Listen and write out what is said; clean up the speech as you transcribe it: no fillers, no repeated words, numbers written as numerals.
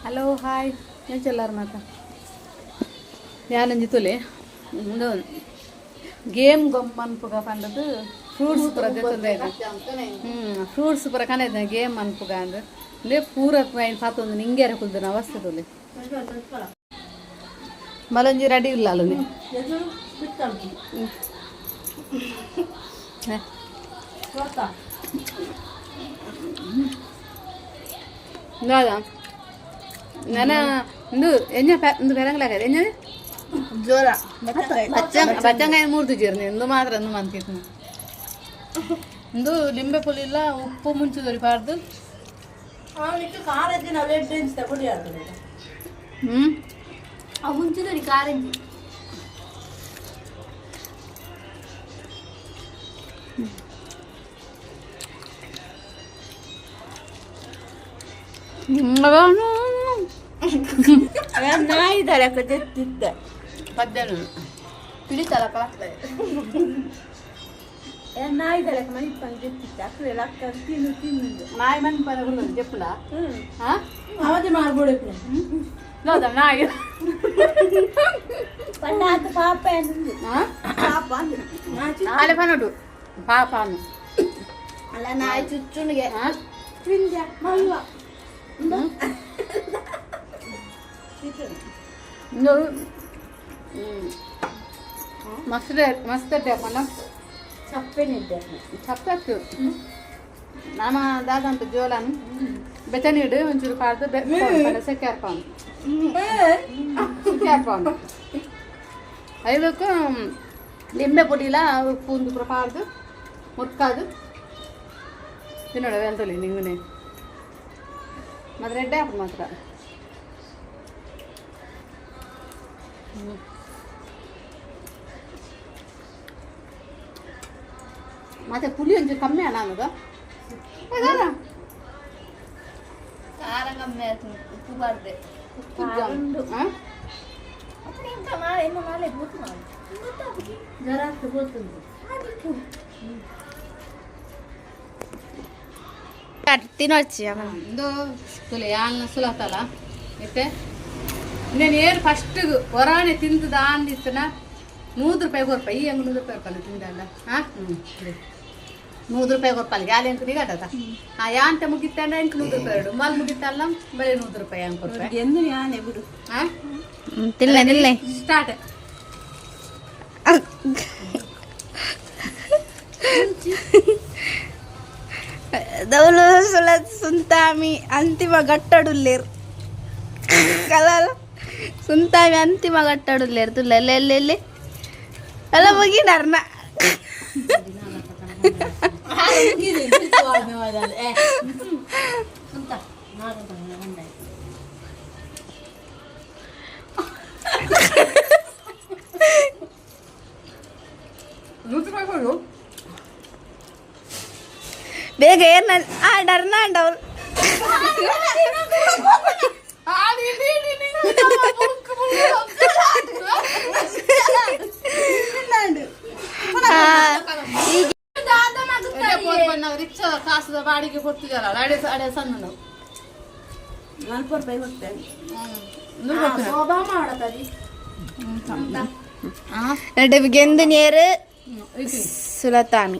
hello hi ಎಲ್ಲಾರು ಮಾತಾ ಯಾನಂಜಿತುಲೆ ಒಂದು game ಗಮ್ಮನ್ಪುಗ ಪಂಡದು fruits ಪೂರ ತೊಂದರೆ ಇದೆ ಫ್ರೂಟ್ಸ್ ಪೂರ ಕನೆ ಗೇಮ್ ಅನ್ಪುಗ ಅಂದ್ರೆ ಪೂರ ಪಾತೊಂದು ನಿಂಗೆ ಕುಲ್ದು ಅವಸ್ಥೆ ತೊಲೆ ಮಲಂಜಿ ರೆಡಿ ಇಲ್ಲ ಅಲ್ಲ ನಾನು ಒಂದು ಎಣ್ಣೆ ಒಂದು ಬೆರಂಗ್ಲಾಗದೆ ಎಣ್ಣೆ ಜೋರ ಬಚ್ಚಂಗಾಯ ಮೂರ್ದು ಜೀರ್ನಿ ಒಂದು ಮಾತ್ರ ಒಂದು ಮಂತಿತ್ತು ಒಂದು ಲಿಂಬೆ ಪುಳಿ ಇಲ್ಲ ಉಪ್ಪು ಮುಂಚೆ ದೊರಿಬಾರ್ದು ಮುಂಚಿದರಿ ಕಾರಂಜಿ ನಾಯಿ ತರಕ ತೆತ್ತಿದ್ದ ಪದ್ಯನು ಪಿಡಿತಲಕ ನಾಯಿ ತರಕ ಮನೆ ಬಂದು ತೆತ್ತಿದ್ದ ಅಕ್ಕಡೆ ಅಕ್ಕ ತಿನ್ನು ತಿನ್ನು ನಾಯಿ ಮನೆ ಪದ ಜಪ್ಪುಲ ಅವಧಿ ಮಾಡ್ಬೋಡು ನೋದ ನಾಯಿ ಪಂಡಾತ ಪಾಪ ಪಾಪ ನಾಳೆ ಪನೋಡು ಪಾಪ ಅನ್ನು ಅಲ್ಲ ನಾಯಿ ಚುಚ್ಚುಣಿಗೆ ತಿಂದ ಮಲ್ವ ಮಸ್ತ್ ಮಸ್ತ್ ಹಾಕೋಣ ಸಪ್ಪೆನಿದ್ದೆ ಸಪ್ಪತ್ತು ನಮ್ಮ ದಾದಂತ ಜೋಲನ್ ಬೆಚ್ಚನೀಡು ಒಂಚೂರು ಪಾಡ್ದು ಸೆಕ್ಕೆ ಹಾಕೋಣ ಐದಕ್ಕೂ ಲಿಂಬೆ ಪುಡಿಲ ಉಪ್ಪು ಒಂದು ಪೂರ ಪಾಡ್ದು ಮುಟ್ಕಾದು ತಿನ್ನೋಡ ಎಂತಲಿ ನಿಂಗನೆ ಮತ್ತೆ ರೆಡ್ಡೆ ಹಾಕೋದು ಮಾತ್ರ ಮತ್ತೆ ಪುಳಿ ಒಂಚೂರು ಕಮ್ಮಿ ಅಣ್ಣ ಅನ್ನೋದು ಖಾರ ಕಮ್ಮಿ ಆಯ್ತು ಉಪ್ಪು ಬಾರ್ದೆ ಜ್ವರ ತಿನ್ನೊಚ್ಚಿ ಒಂದು ತುಲೆ ಯಾನ್ ಸುಲತಲ್ಲ ಮತ್ತೆ నేను ఏరు ఫస్ట్ వరాని తింటుందా అని ఇస్తున్నా 100 ರೂಪಾಯಿ ಕೊರ್ಪ ಈ ಹಂಗೆ 100 ರೂಪಾಯಿ ಕೊಡ್ಪಾలి ತಿಂದಲ್ಲ 100 ರೂಪಾಯಿ ಕೊರ್ಪಾలి ಯಾಲೆ ಅಂತ ನಿಗಟದ ಯಾಂತ ಮುಗಿತ್ತಂಡ ಇಂಕ 100 ರೂಪಾಯಿ ಇಡು ಮಲ್ ಮುಗಿತ್ತಲ್ಲ ಬರೀ 100 ರೂಪಾಯಿ ಹಂಗೆ ಕೊರ್ಪ ಎಂದು ಯಾನೆ ಬಿಡು ತಿನ್ಲೆ ಸ್ಟಾರ್ಟ್ ದೌಲು ಸುಲತ್ ಸುಂತಾಮಿ ಅಂತಿಮ ಗಟ್ಟಡುಲ್ಲೇರು ಕಲಲ ಸುಂತಾಮಿ ಅಂತಿಮ ಗಟ್ಟಡುಲ್ಲೇರು ತುಲ್ಲೆಲ್ಲೆಲ್ಲೆಲ್ಲಿ ಎಲ್ಲ ಮುಗಿನಾರ್ನ ಬೇಗ ಏನ ಡರ್ನ ಅಂಡವ್ರು ರಿಕ್ಷಾ ಕಾಸದ ಬಾಡಿಗೆ ಕೊಡ್ತಿದ್ದಲ್ಲ ಅಡೆ ಸಣ್ಣ ನಾವು 40 ರೂಪಾಯಿ ಕೊಡ್ತೇನೆ ಗೆಂದು ನೇರು ಸುಲತಾಮಿ